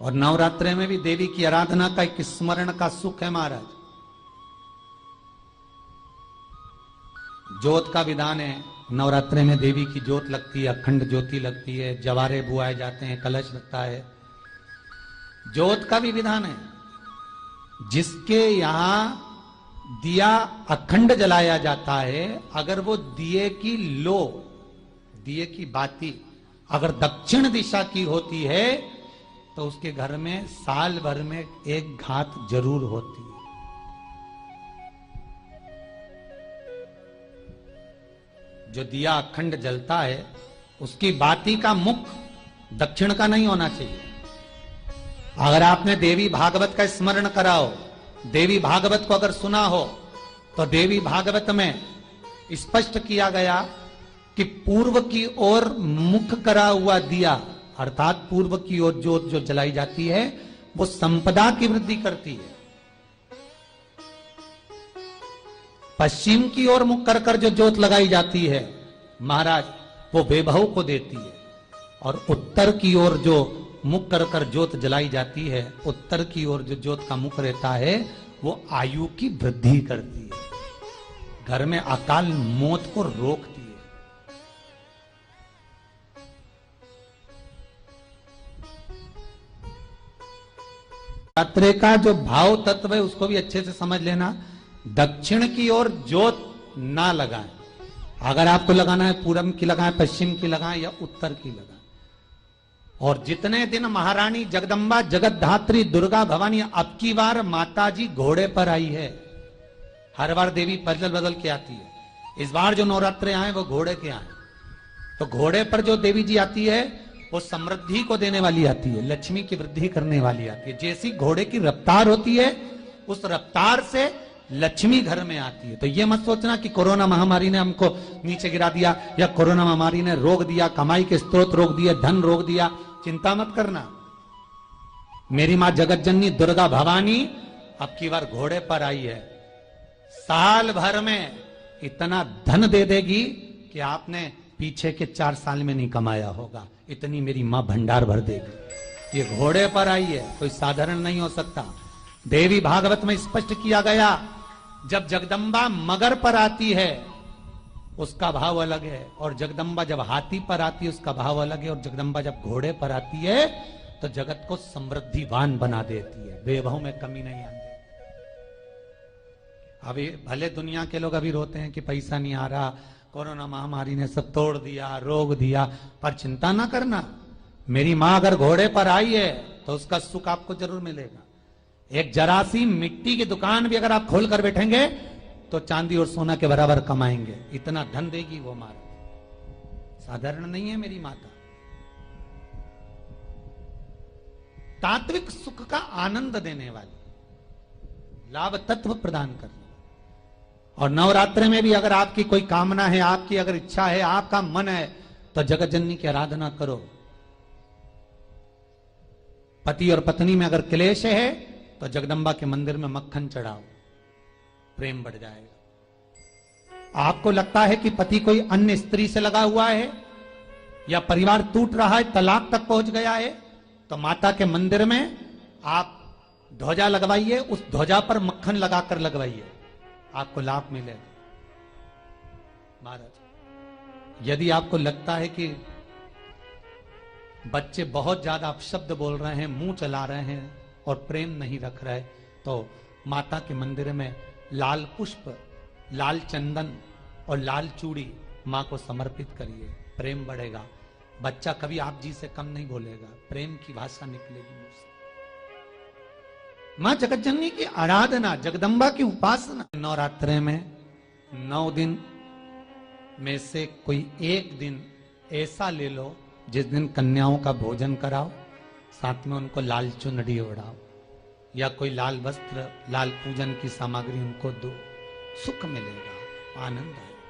और नवरात्रे में भी देवी की आराधना का एक स्मरण का सुख है महाराज। ज्योत का विधान है, नवरात्रे में देवी की ज्योत लगती है, अखंड ज्योति लगती है, जवारे बुआए जाते हैं, कलश लगता है। ज्योत का भी विधान है। जिसके यहां दिया अखंड जलाया जाता है, अगर वो दिए की लो, दिए की बाती अगर दक्षिण दिशा की होती है तो उसके घर में साल भर में एक घात जरूर होती है। जो दिया अखंड जलता है उसकी बाती का मुख दक्षिण का नहीं होना चाहिए। अगर आपने देवी भागवत का स्मरण कराओ, देवी भागवत को अगर सुना हो, तो देवी भागवत में स्पष्ट किया गया कि पूर्व की ओर मुख करा हुआ दिया, अर्थात पूर्व की ओर ज्योत जो जलाई जाती है वो संपदा की वृद्धि करती है। पश्चिम की ओर मुख कर कर जो ज्योत लगाई जाती है महाराज, वो वैभव को देती है। और उत्तर की ओर जो मुख कर कर ज्योत जलाई जाती है, उत्तर की ओर जो ज्योत का मुख रहता है वो आयु की वृद्धि करती है, घर में अकाल मौत को रोकती है। नवरात्रे का जो भाव तत्व है उसको भी अच्छे से समझ लेना। दक्षिण की ओर ज्योत ना लगाएं। अगर आपको लगाना है पूरब की लगाएं, पश्चिम की लगाएं या उत्तर की लगाएं। और जितने दिन महारानी जगदम्बा जगतधात्री दुर्गा भवानी, अब की बार माताजी घोड़े पर आई है। हर बार देवी बदल बदल के आती है, इस बार जो नवरात्रे आए वो घोड़े के आए। तो घोड़े पर जो देवी जी आती है वो समृद्धि को देने वाली आती है, लक्ष्मी की वृद्धि करने वाली आती है। जैसी घोड़े की रफ्तार होती है उस रफ्तार से लक्ष्मी घर में आती है। तो ये मत सोचना कि कोरोना महामारी ने हमको नीचे गिरा दिया या कोरोना महामारी ने रोक दिया, कमाई के स्रोत रोक दिए, धन रोक दिया। चिंता मत करना। मेरी मां जगत जननी दुर्गा भवानी अब की बार घोड़े पर आई है। साल भर में इतना धन दे देगी कि आपने पीछे के 4 साल में नहीं कमाया होगा, इतनी मेरी मां भंडार भर देगी। ये घोड़े पर आई है, कोई साधारण नहीं हो सकता। देवी भागवत में स्पष्ट किया गया, जब जगदम्बा मगर पर आती है उसका भाव अलग है, और जगदम्बा जब हाथी पर आती है उसका भाव अलग है, और जगदम्बा जब घोड़े पर आती है तो जगत को समृद्धिवान बना देती है, वैभव में कमी नहीं आती। अभी भले दुनिया के लोग अभी रोते हैं कि पैसा नहीं आ रहा, कोरोना महामारी ने सब तोड़ दिया, रोक दिया, पर चिंता ना करना। मेरी मां अगर घोड़े पर आई है तो उसका सुख आपको जरूर मिलेगा। एक जरासी मिट्टी की दुकान भी अगर आप खोल कर बैठेंगे तो चांदी और सोना के बराबर कमाएंगे, इतना धन देगी वो माता। साधारण नहीं है मेरी माता। तात्विक सुख का आनंद देने वाली, लाभ तत्व प्रदान करने। और नवरात्रे में भी अगर आपकी कोई कामना है, आपकी अगर इच्छा है, आपका मन है, तो जगत जननी की आराधना करो। पति और पत्नी में अगर क्लेश है तो जगदम्बा के मंदिर में मक्खन चढ़ाओ, प्रेम बढ़ जाएगा। आपको लगता है कि पति कोई अन्य स्त्री से लगा हुआ है या परिवार टूट रहा है, तलाक तक पहुंच गया है, तो माता के मंदिर में आप ध्वजा लगवाइए, उस ध्वजा पर मक्खन लगाकर लगवाइए, आपको लाभ मिलेगा। महाराज, यदि आपको लगता है कि बच्चे बहुत ज्यादा अपशब्द बोल रहे हैं, मुंह चला रहे हैं और प्रेम नहीं रख रहे, तो माता के मंदिर में लाल पुष्प, लाल चंदन और लाल चूड़ी मां को समर्पित करिए, प्रेम बढ़ेगा। बच्चा कभी आप जी से कम नहीं बोलेगा, प्रेम की भाषा निकलेगी मुझसे। मां जगत जननी की आराधना, जगदम्बा की उपासना। नवरात्रे में 9 दिन में से कोई एक दिन ऐसा ले लो जिस दिन कन्याओं का भोजन कराओ, साथ में उनको लाल चुनरी ओढ़ाओ या कोई लाल वस्त्र, लाल पूजन की सामग्री उनको दो, सुख मिलेगा, आनंद आएगा।